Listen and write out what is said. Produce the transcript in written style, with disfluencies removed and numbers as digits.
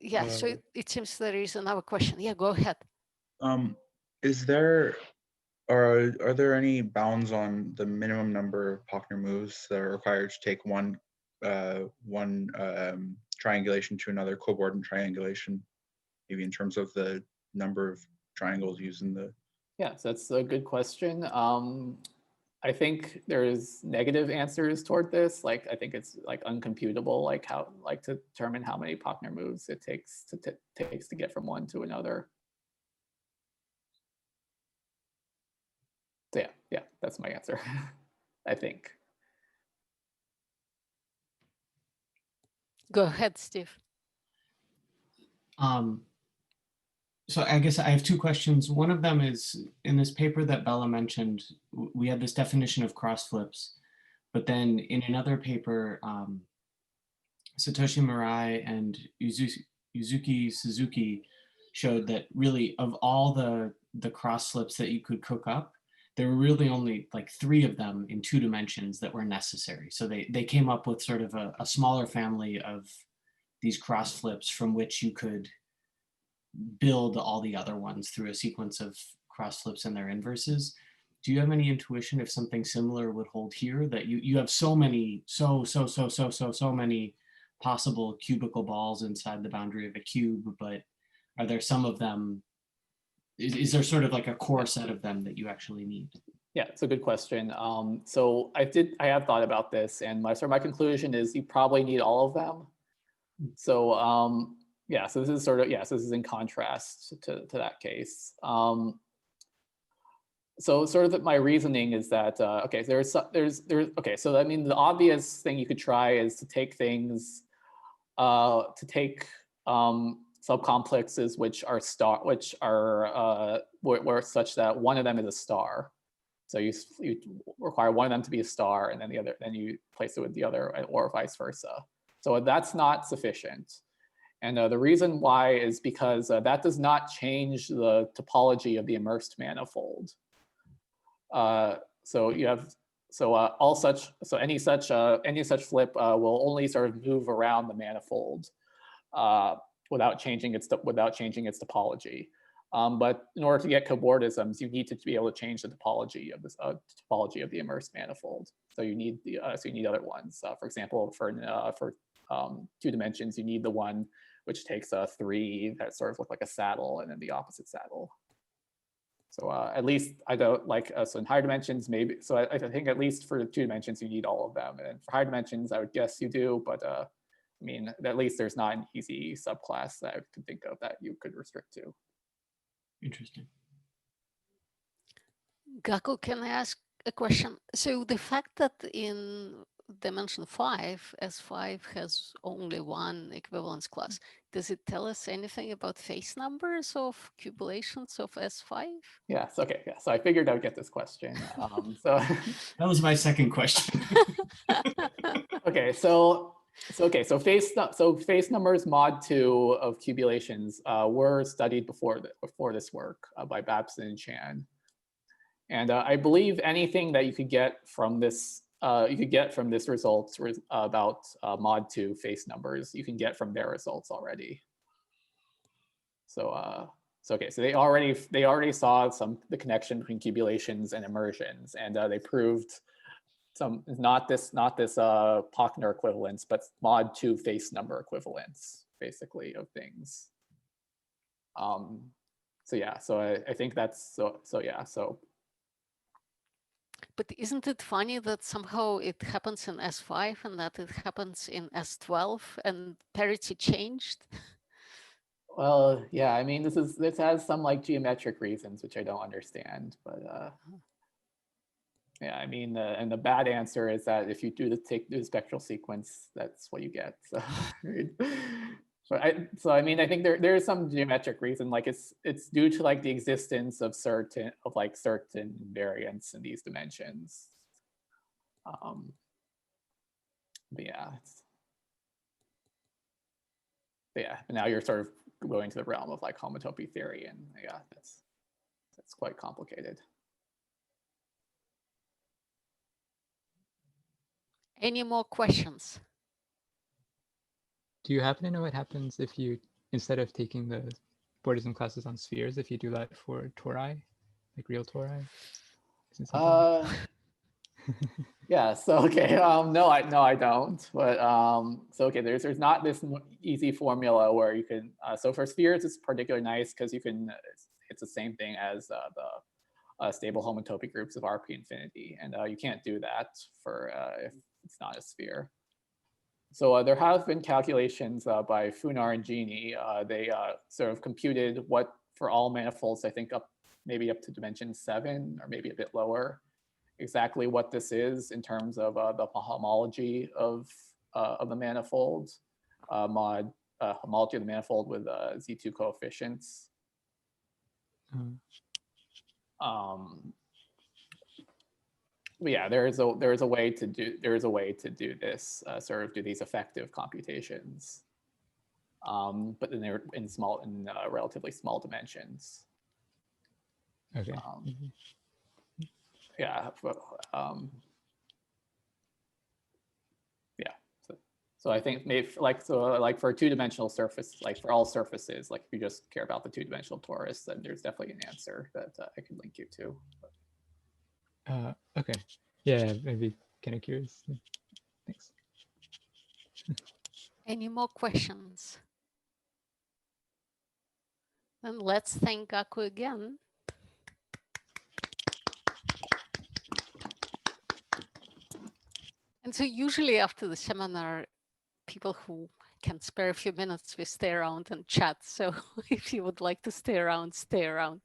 Yeah, so it seems there is another question. Yeah, go ahead. Is there, or are there any bounds on the minimum number of Pachner moves that are required to take one triangulation to another coordinate triangulation, maybe in terms of the number of triangles used in the? Yes, that's a good question. I think there's negative answers toward this. Like, I think it's like uncomputable, like to determine how many Pachner moves it takes to get from one to another. So yeah, that's my answer. I think. Go ahead, Steve. So I guess I have two questions. One of them is, in this paper that Bella mentioned, we had this definition of cross flips, but then in another paper, Satoshi Mirai and Yuzuki Suzuki showed that really of all the cross flips that you could cook up, there were really only like 3 of them in 2 dimensions that were necessary. So they came up with sort of a smaller family of these cross flips from which you could build all the other ones through a sequence of cross flips and their inverses. Do you have any intuition if something similar would hold here, that you have so many many possible cubical balls inside the boundary of a cube, but are there some of them, is there sort of like a core set of them that you actually need? Yeah, it's a good question. So I have thought about this, and my conclusion is you probably need all of them. So yeah, so this is sort of, so this is in contrast to that case. So sort of my reasoning is that, okay, okay, so I mean, the obvious thing you could try is to take things, to take subcomplexes which are where such that one of them is a star. So you require one of them to be a star, and then then you place it with the other, or vice versa. So that's not sufficient. And the reason why is because that does not change the topology of the immersed manifold. So you have any such flip will only sort of move around the manifold without changing its topology. But in order to get cobordisms, you need to be able to change the topology of this topology of the immersed manifold. So you need other ones. For example, for 2 dimensions, you need the one which takes 3 that sort of look like a saddle, and then the opposite saddle. So at least I don't like, so in higher dimensions, maybe, so I think at least for 2 dimensions, you need all of them. And for higher dimensions, I would guess you do, but I mean, at least there's not an easy subclass that I can think of that you could restrict to. Interesting. Gaku, can I ask a question? So the fact that in dimension 5, S5 has only one equivalence class, does it tell us anything about phase numbers of cubulations of S5? Yes, okay, yeah, so I figured I would get this question. So that was my second question. Okay, so phase numbers mod 2 of cubulations were studied before this work by Babson and Chan. And I believe anything that you could get from this results about mod 2 phase numbers, you can get from their results already. So okay, so they already saw the connection between cubulations and immersions, and they proved not this Pachner equivalence, but mod 2 phase number equivalence, basically, of things. So yeah, so I think that's so yeah, so. But isn't it funny that somehow it happens in S5 and that it happens in S12 and parity changed? Well, yeah, I mean, this has some like geometric reasons which I don't understand, but yeah, I mean, and the bad answer is that if you do the spectral sequence, that's what you get. So, so I mean, I think there is some geometric reason, like it's due to like the existence of certain variants in these dimensions. But yeah, but now you're sort of going to the realm of like homotopy theory, and yeah, that's quite complicated. Any more questions? Do you happen to know what happens if you instead of taking the bordism classes on spheres, if you do that for tori, like real tori? Isn't something Yeah, so okay, no, I don't. But so okay, there's not this easy formula where you can. So for spheres, it's particularly nice because you can. It's the same thing as the stable homotopy groups of RP infinity, and you can't do that for if it's not a sphere. So there have been calculations by Funar and Gini. They sort of computed what for all manifolds, I think maybe up to dimension 7 or maybe a bit lower, exactly what this is in terms of the homology of the manifold, homology of the manifold with Z2 coefficients. But yeah, there is a way to do this, sort of do these effective computations, but then they're in relatively small dimensions. Okay. Yeah. Yeah. So I think maybe like for a two-dimensional surface, like for all surfaces, like if you just care about the two-dimensional torus, then there's definitely an answer that I can link you to. Okay. Yeah, maybe kind of curious. Thanks. Any more questions? Then let's thank Gaku again. And so usually after the seminar, people who can spare a few minutes, we stay around and chat. So if you would like to stay around, stay around.